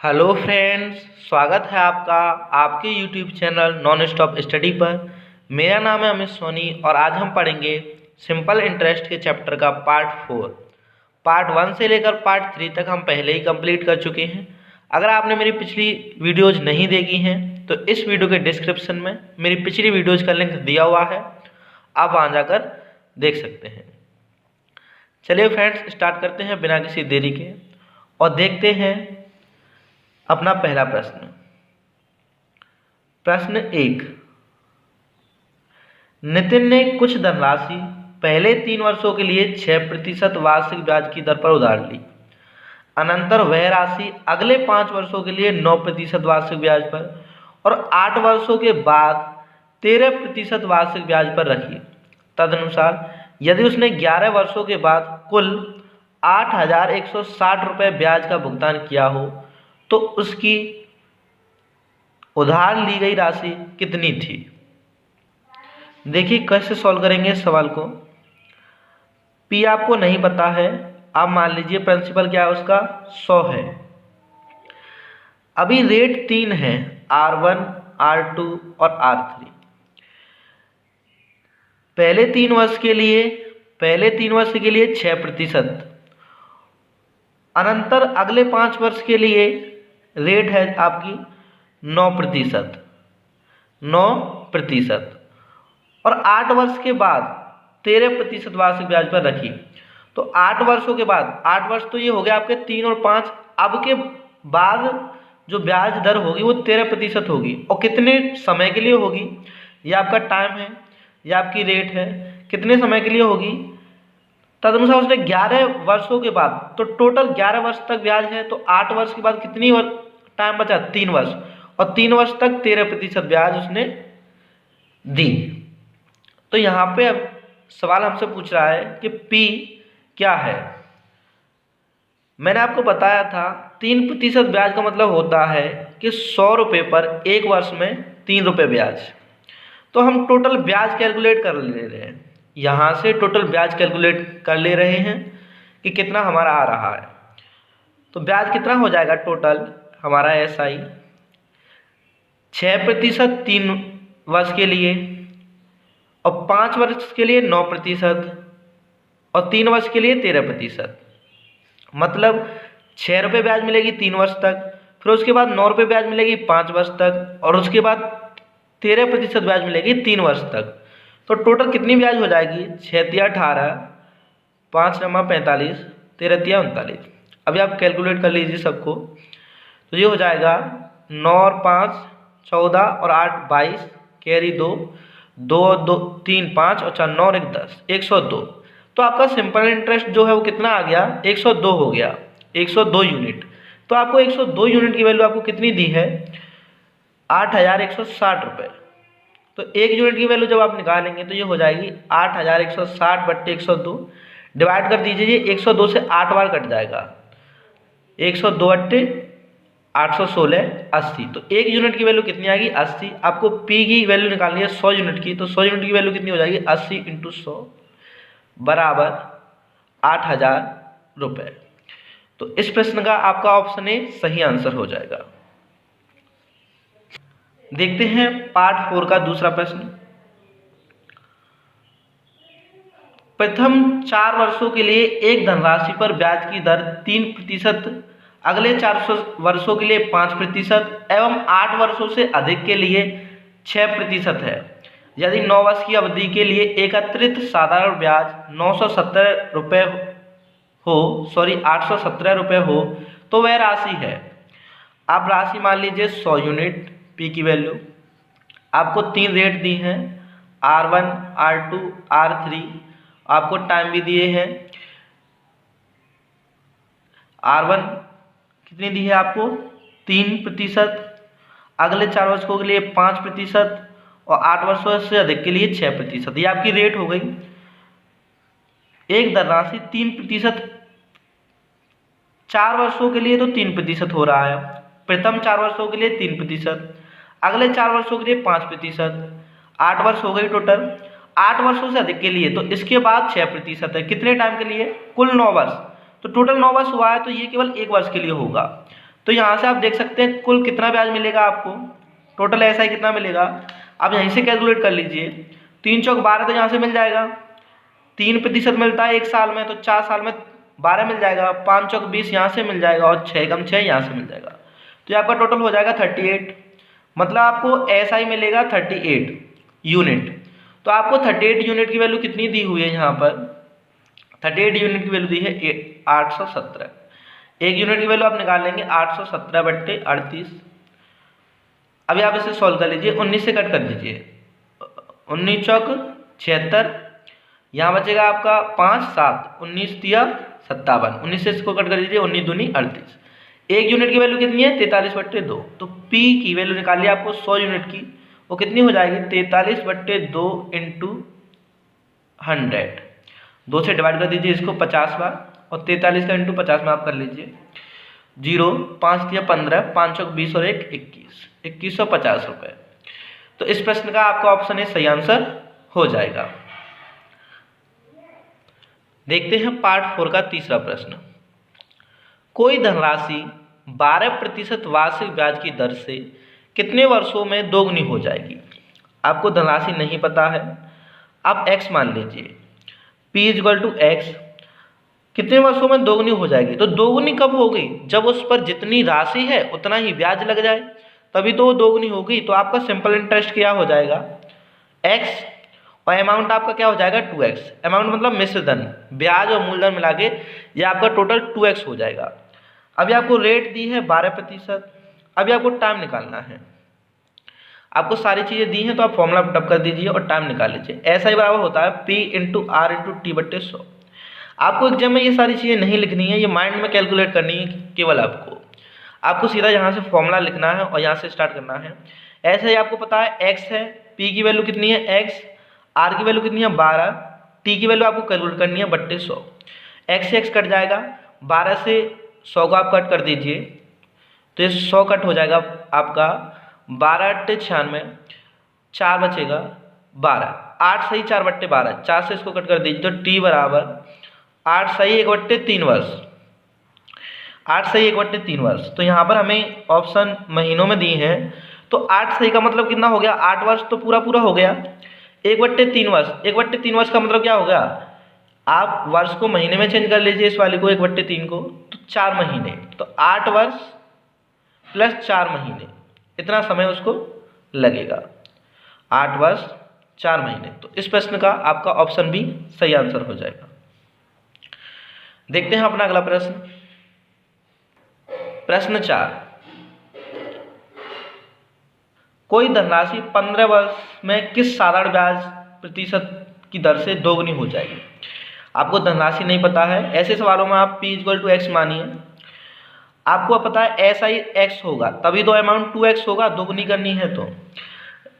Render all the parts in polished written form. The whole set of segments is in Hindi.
हेलो फ्रेंड्स, स्वागत है आपका आपके YouTube channel non stop study पर। मेरा नाम है अमित सोनी और आज हम पढ़ेंगे सिंपल इंटरेस्ट के चैप्टर का पार्ट 4। पार्ट 1 से लेकर पार्ट 3 तक हम पहले ही कंप्लीट कर चुके हैं। अगर आपने मेरी पिछली वीडियोज़ नहीं देखी हैं तो इस वीडियो के डिस्क्रिप्शन में मेरी पिछली वीडियोज़ का लिंक दिया हुआ है, आप वहाँ जाकर देख सकते हैं। चलिए फ्रेंड्स, स्टार्ट करते हैं बिना किसी देरी के और देखते हैं अपना पहला प्रश्न। प्रश्न 1, नितिन ने कुछ धनराशि पहले 3 वर्षों के लिए 6% वार्षिक ब्याज की दर पर उधार ली। अनंतर वह राशि अगले 5 वर्षों के लिए 9% वार्षिक ब्याज पर और 8 वर्षों के बाद 13% वार्षिक ब्याज पर रखी। तदनुसार यदि उसने 11 वर्षों के बाद कुल 8,160 रुपये ब्याज का भुगतान किया हो तो उसकी उधार ली गई राशि कितनी थी। देखिए कैसे सॉल्व करेंगे इस सवाल को। पी आपको नहीं पता है, आप मान लीजिए प्रिंसिपल क्या है उसका 100 है। अभी रेट 3 है, R1, R2 और R3। पहले 3 वर्ष के लिए 6%, अनंतर अगले 5 वर्ष के लिए रेट है आपकी 9%, और 8 वर्ष के बाद 13% वार्षिक ब्याज पर रखी। तो 8 वर्षों के बाद, 8 वर्ष तो ये हो गया आपके 3 और 5, अब के बाद जो ब्याज दर होगी वो 13% होगी। और कितने समय के लिए होगी, ये आपका टाइम है, ये आपकी रेट है, कितने समय के लिए होगी। तदनुसार उसने 11 वर्षों के बाद, तो टोटल 11 वर्ष तक ब्याज है, तो 8 वर्ष के बाद कितनी टाइम बचा, 3 वर्ष, और 3 वर्ष तक 13% ब्याज उसने दी। तो यहाँ पे अब सवाल हमसे पूछ रहा है कि P क्या है। मैंने आपको बताया था 3% ब्याज का मतलब होता है कि 100 रुपये पर 1 वर्ष में 3 रुपये ब्याज। तो हम टोटल ब्याज कैलकुलेट कर ले रहे हैं, यहाँ से टोटल ब्याज कैलकुलेट कर ले रहे हैं कि कितना हमारा आ रहा है। तो ब्याज कितना हो जाएगा टोटल हमारा SI 6% 3 वर्ष के लिए, और 5 वर्ष के लिए 9%, और 3 वर्ष के लिए 13%। मतलब 6 रुपये ब्याज मिलेगी 3 वर्ष तक, फिर उसके बाद 9 रुपये ब्याज मिलेगी 5 वर्ष तक, और उसके बाद 13% ब्याज मिलेगी 3 वर्ष तक। तो टोटल कितनी ब्याज हो जाएगी, 6 तिया 18, 5 नमा 45, 13 तिया 39। अभी आप कैलकुलेट कर लीजिए सबको। तो ये हो जाएगा 9 और 5 14 और 8 22, कैरी 2, 2 और 2 3 5 और 4 9 और 1 10, 102। तो आपका सिंपल इंटरेस्ट जो है वो कितना आ गया, 102 हो गया, 102 यूनिट। तो आपको 102 यूनिट की वैल्यू आपको कितनी दी है, 8,160 रुपये। तो 1 यूनिट की वैल्यू जब आप निकालेंगे तो ये हो जाएगी 8,160 बट्टे 102, डिवाइड कर दीजिए। 102 से 8 बार कट जाएगा, 102 अट्टे 816, 80। तो 1 यूनिट की वैल्यू कितनी आएगी, 80। आपको P की वैल्यू निकालनी है 100 यूनिट की, तो 100 यूनिट की वैल्यू कितनी हो जाएगी, 80 × 100 बराबर 8,000 रुपये। तो इस प्रश्न का आपका ऑप्शन ए सही आंसर हो जाएगा। देखते हैं पार्ट 4 का दूसरा प्रश्न। प्रथम 4 वर्षों के लिए एक धनराशि पर ब्याज की दर 3%, अगले 4 वर्षों के लिए 5% एवं 8 वर्षों से अधिक के लिए 6% है। यदि 9 वर्ष की अवधि के लिए एकत्रित साधारण ब्याज 817 रुपये हो तो वह राशि है। आप राशि मान लीजिए 100 यूनिट, P की वैल्यू आपको 3 रेट दी हैं, R1, R2, R3, आपको टाइम भी दिए हैं। R1 कितनी दी है आपको, 3%, अगले 4 वर्षों के लिए 5% और 8 वर्षों से अधिक के लिए 6%। ये आपकी रेट हो गई। एक धनराशि 3%, 4 वर्षों के लिए तो 3% हो रहा है। प्रथम 4 वर्षों के लिए 3%, अगले 4 वर्षों के लिए 5%, 8 वर्ष हो गई टोटल। 8 वर्षों से अधिक के लिए तो इसके बाद 6% है। कितने टाइम के लिए, कुल 9 वर्ष। तो टोटल 9 वर्ष हुआ है, तो ये केवल 1 वर्ष के लिए होगा। तो यहाँ से आप देख सकते हैं कुल कितना ब्याज मिलेगा आपको, टोटल एसआई कितना मिलेगा, आप यहीं से कैलकुलेट कर लीजिए। 3 चौक 12 तो यहाँ से मिल जाएगा, 3% मिलता है 1 साल में, तो 4 साल में 12 मिल जाएगा, 5 चौक 20 यहाँ से मिल जाएगा और 6 कम 6 यहाँ से मिल जाएगा, तो ये आपका टोटल हो जाएगा 38। मतलब आपको एसआई मिलेगा 38 यूनिट। तो आपको 38 यूनिट की वैल्यू कितनी दी हुई है यहाँ पर, 38 यूनिट की वैल्यू दी है 817। एक यूनिट की वैल्यू आप निकाल लेंगे 817/38। अभी आप इसे सॉल्व कर लीजिए, 19 से कट कर दीजिए, 19 चौक 76, यहाँ बचेगा आपका 5 7, 19 तिया 57, 19 से इसको कट कर दीजिए, 19 दूनी 38। एक यूनिट की वैल्यू कितनी है 43/2, तो P की वैल्यू निकालिए आपको 100 यूनिट की, वो कितनी हो जाएगी 43/2 इंटू 100, 2 से डिवाइड कर दीजिए इसको 50 बार, और 43 का इंटू 50 में आप कर लीजिए 0, 5 तिया 15, 5 चौक 20 और 1 21, 2150 रुपये। तो इस प्रश्न का आपका ऑप्शन ए सही आंसर हो जाएगा। देखते हैं पार्ट 4 का तीसरा प्रश्न। कोई धनराशि 12% वार्षिक ब्याज की दर से कितने वर्षों में दोगुनी हो जाएगी। आपको धनराशि नहीं पता है, आप x मान लीजिए, p = x, कितने वर्षों में दोगुनी हो जाएगी। तो दोगुनी कब होगी, जब उस पर जितनी राशि है उतना ही ब्याज लग जाए, तभी तो वो दोगुनी होगी। तो आपका सिंपल इंटरेस्ट क्या हो जाएगा x, और अमाउंट आपका क्या हो जाएगा 2x। अमाउंट मतलब मिश्र धन, ब्याज और मूलधन मिला के ये आपका टोटल 2x हो जाएगा। अभी आपको रेट दी है 12%, अभी आपको टाइम निकालना है। आपको सारी चीज़ें दी हैं तो आप फॉर्मूला पुटअप कर दीजिए और टाइम निकाल लीजिए। ऐसा ही बराबर होता है P × R × T/100। आपको एग्जाम में ये सारी चीज़ें नहीं लिखनी है, ये माइंड में कैलकुलेट करनी है केवल आपको सीधा यहाँ से फॉर्मूला लिखना है और यहाँ से स्टार्ट करना है। ऐसे ही आपको पता है x है, P की वैल्यू कितनी है x, R की वैल्यू कितनी है 12, T की वैल्यू आपको कैलकुलेट करनी है 3200। x से x कट जाएगा, 12 से 100 को आप कट कर दीजिए, तो ये 100 कट हो जाएगा आपका, 12 × 8 = 96, 4 बचेगा 12, 8 सही 4/12, 4 से इसको कट कर दीजिए, तो t = 8 सही 1/3 वर्ष, 8 सही 1/3 वर्ष। तो यहाँ पर हमें ऑप्शन महीनों में दिए हैं, तो 8 सही का मतलब कितना हो गया, 8 वर्ष तो पूरा हो गया। 1/3 वर्ष, 1/3 वर्ष का मतलब क्या हो गया, आप वर्ष को महीने में चेंज कर लीजिए, इस वाले को 1/3 को, तो 4 महीने, तो 8 वर्ष प्लस 4 महीने, इतना समय उसको लगेगा, 8 वर्ष 4 महीने। तो इस प्रश्न का आपका ऑप्शन बी सही आंसर हो जाएगा। देखते हैं अपना अगला प्रश्न, प्रश्न 4। कोई धनराशि 15 वर्ष में किस साधारण ब्याज प्रतिशत की दर से दोगुनी हो जाएगी। आपको धनराशि नहीं पता है, ऐसे सवालों में आप P = x मानिए। आपको पता है SI x होगा, तभी तो अमाउंट 2x होगा, दोगुनी करनी है तो।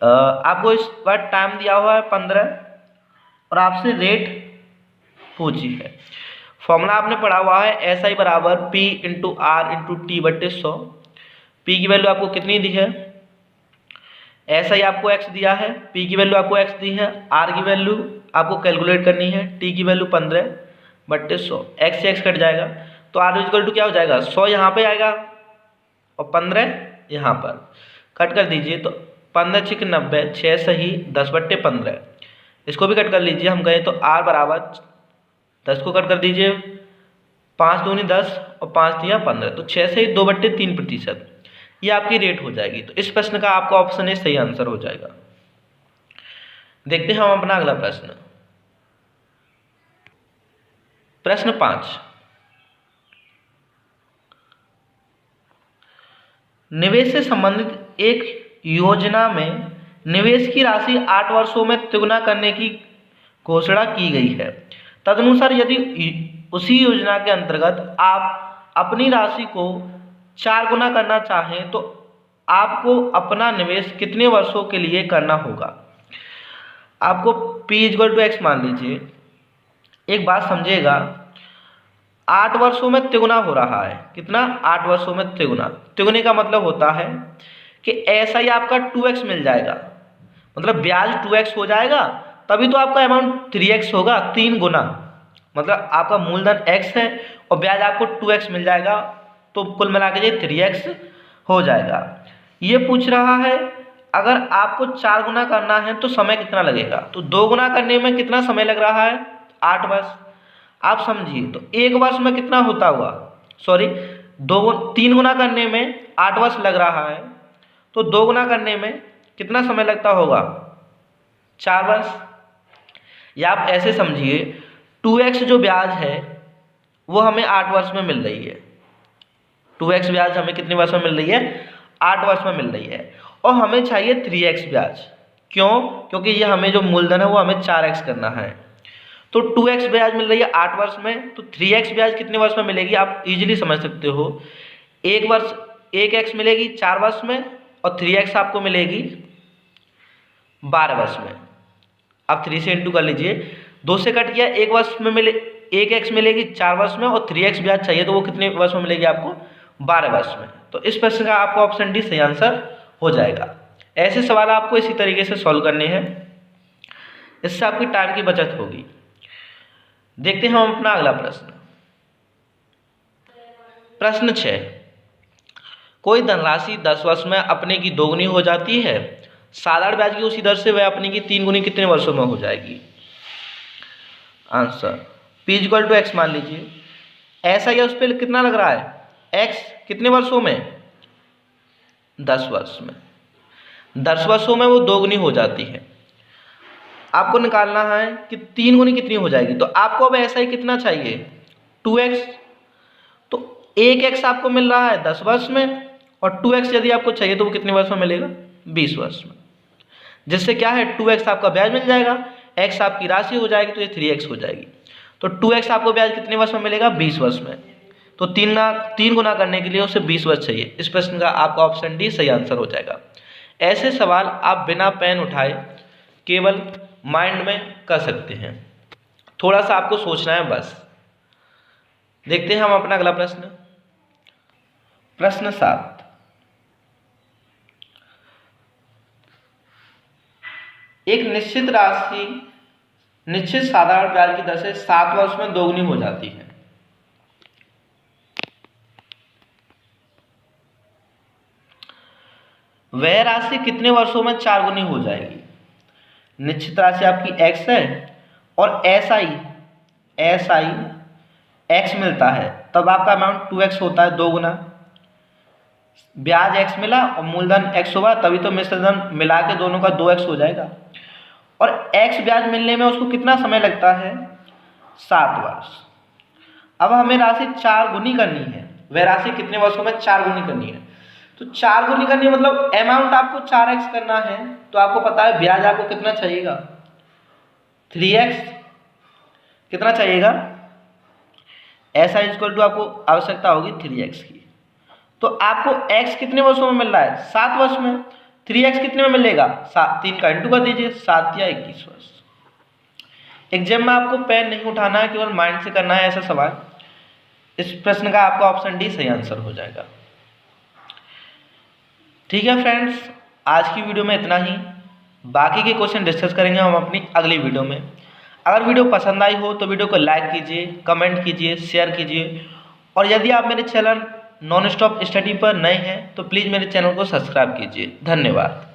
आपको इस बार टाइम दिया हुआ है 15 और आपसे रेट पूछी है। फॉर्मूला आपने पढ़ा हुआ है SI = P × R × T/100। P की वैल्यू आपको कितनी दी है, SI आपको x दिया है, P की वैल्यू आपको x दी है, R की वैल्यू आपको कैलकुलेट करनी है, T की वैल्यू 15/100, x से x कट जाएगा, तो R = क्या हो जाएगा 100 यहाँ पे आएगा और 15 यहाँ पर, कट कर दीजिए, तो 15 × 90, 6 सही 10/15, इसको भी कट कर लीजिए, हम कहें तो R = 10 को कट कर दीजिए, 5 दूनी 10 और 5 तिया 15, तो 6 से 2/3%, ये आपकी रेट हो जाएगी। तो इस प्रश्न का आपका ऑप्शन ए सही आंसर हो जाएगा। देखते हैं हम अपना अगला प्रश्न, प्रश्न 5। निवेश से संबंधित एक योजना में निवेश की राशि 8 वर्षों में तिगुना करने की घोषणा की गई है। तदनुसार यदि उसी योजना के अंतर्गत आप अपनी राशि को 4 गुना करना चाहें तो आपको अपना निवेश कितने वर्षों के लिए करना होगा। आपको P = x मान लीजिए। एक बात समझिएगा, 8 वर्षों में तिगुना हो रहा है, कितना 8 वर्षों में तिगुना। तिगुने का मतलब होता है कि ऐसा ही आपका 2x मिल जाएगा, मतलब ब्याज 2x हो जाएगा, तभी तो आपका अमाउंट 3x होगा, 3 गुना। मतलब आपका मूलधन x है और ब्याज आपको 2x मिल जाएगा, तो कुल मिला के ये 3x हो जाएगा। ये पूछ रहा है अगर आपको 4 गुना करना है तो समय कितना लगेगा, तो 2 गुना करने में कितना समय लग रहा है, 8 वर्ष। आप समझिए तो 1 वर्ष में कितना होता हुआ, सॉरी 3 गुना करने में 8 वर्ष लग रहा है, तो 2 गुना करने में कितना समय लगता होगा, 4 वर्ष। या आप ऐसे समझिए 2x जो ब्याज है वो हमें 8 वर्ष में मिल रही है। 2x ब्याज हमें कितने वर्ष में मिल रही है, 8 वर्ष में मिल रही है। और हमें चाहिए 3x ब्याज, क्यों, क्योंकि ये हमें जो मूलधन है वो हमें 4x करना है। तो 2x ब्याज मिल रही है 8 वर्ष में, तो 3x ब्याज कितने वर्ष में मिलेगी, आप इजीली समझ सकते हो। 1x मिलेगी 4 वर्ष में और 3x आपको मिलेगी 12 वर्ष में। आप 3 से इंटू कर लीजिए, 2 से कट गया, 1 वर्ष में 1x मिलेगी 4 वर्ष में और 3x ब्याज चाहिए तो वो कितने वर्ष में मिलेगी आपको, 12 वर्ष में। तो इस प्रश्न का आपको ऑप्शन डी सही आंसर हो जाएगा। ऐसे सवाल आपको इसी तरीके से सॉल्व करने हैं, इससे आपकी टाइम की बचत होगी। देखते हैं हम अपना अगला प्रश्न। प्रश्न 6, कोई धनराशि 10 वर्ष में अपने की 2 गुनी हो जाती है, साधारण ब्याज की उसी दर से वह अपने की 3 गुनी कितने वर्षों में हो जाएगी। आंसर p = x मान लीजिए, ऐसा या उस पर कितना लग रहा है, x कितने वर्षों में, 10 वर्ष में। 10 वर्षों में वो 2 गुनी हो जाती है। आपको निकालना है कि 3 गुनी कितनी हो जाएगी, तो आपको अब ऐसा ही कितना चाहिए, 2x। तो 1x आपको मिल रहा है 10 वर्ष में और 2x यदि आपको चाहिए तो वो कितने वर्ष में मिलेगा, 20 वर्ष में। जिससे क्या है 2x आपका ब्याज मिल जाएगा, x आपकी राशि हो जाएगी तो ये 3x हो जाएगी। तो 2x आपको ब्याज कितने वर्ष में मिलेगा, 20 वर्ष में। तो 3 गुना करने के लिए उसे 20 वर्ष चाहिए। इस प्रश्न का आपका ऑप्शन डी सही आंसर हो जाएगा। ऐसे सवाल आप बिना पेन उठाए केवल माइंड में कर सकते हैं, थोड़ा सा आपको सोचना है बस। देखते हैं हम अपना अगला प्रश्न। प्रश्न 7, एक निश्चित राशि निश्चित साधारण ब्याज की दर से 7 वर्ष में 2 गुनी हो जाती है। वह राशि कितने वर्षों में 4 गुनी हो जाएगी। निश्चित राशि आपकी x है और SI x मिलता है, तब आपका अमाउंट 2x होता है, 2 गुना। ब्याज x मिला और मूलधन x हुआ, तभी तो मिश्रधन मिला के दोनों का 2x हो जाएगा। और x ब्याज मिलने में उसको कितना समय लगता है, 7 वर्ष। अब हमें राशि 4 गुनी करनी है, वह राशि कितने वर्षों में 4 गुनी करनी है। तो 4 गुनी करनी है मतलब अमाउंट आपको 4x करना है, तो आपको पता है ब्याज आपको कितना चाहिएगा, 3x। कितना चाहिएगा, ऐसा इक्वल टू आपको आवश्यकता होगी 3x की। तो आपको x कितने वर्षों में मिल रहा है, 7 वर्ष में। 3x कितने में मिलेगा, 3 का इंटू कर दीजिए, 7 या 21 वर्ष। एग्जाम में आपको पेन नहीं उठाना है, केवल माइंड से करना है ऐसा सवाल। इस प्रश्न का आपका ऑप्शन डी सही आंसर हो जाएगा। ठीक है फ्रेंड्स, आज की वीडियो में इतना ही। बाकी के क्वेश्चन डिस्कस करेंगे हम अपनी अगली वीडियो में। अगर वीडियो पसंद आई हो तो वीडियो को लाइक कीजिए, कमेंट कीजिए, शेयर कीजिए। और यदि आप मेरे चैनल नॉन स्टॉप स्टडी पर नए हैं तो प्लीज़ मेरे चैनल को सब्सक्राइब कीजिए। धन्यवाद।